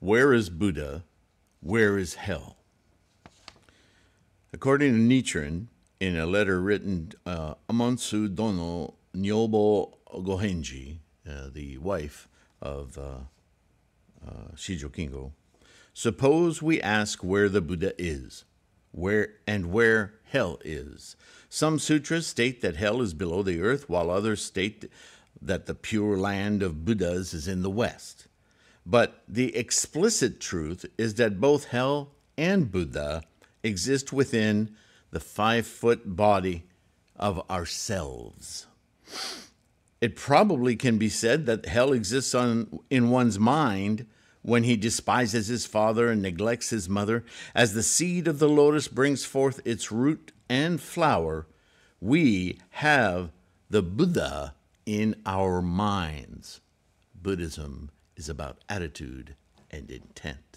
Where is Buddha? Where is hell? According to Nichiren, in a letter written Amonsu Dono Nyobo Gohenji, the wife of Shijo Kingo, suppose we ask where the Buddha is, where hell is. Some sutras state that hell is below the earth, while others state that the pure land of Buddhas is in the west. But the explicit truth is that both hell and Buddha exist within the 5-foot body of ourselves. It probably can be said that hell exists in one's mind when he despises his father and neglects his mother. As the seed of the lotus brings forth its root and flower, we have the Buddha in our minds. Buddhism is about attitude and intent.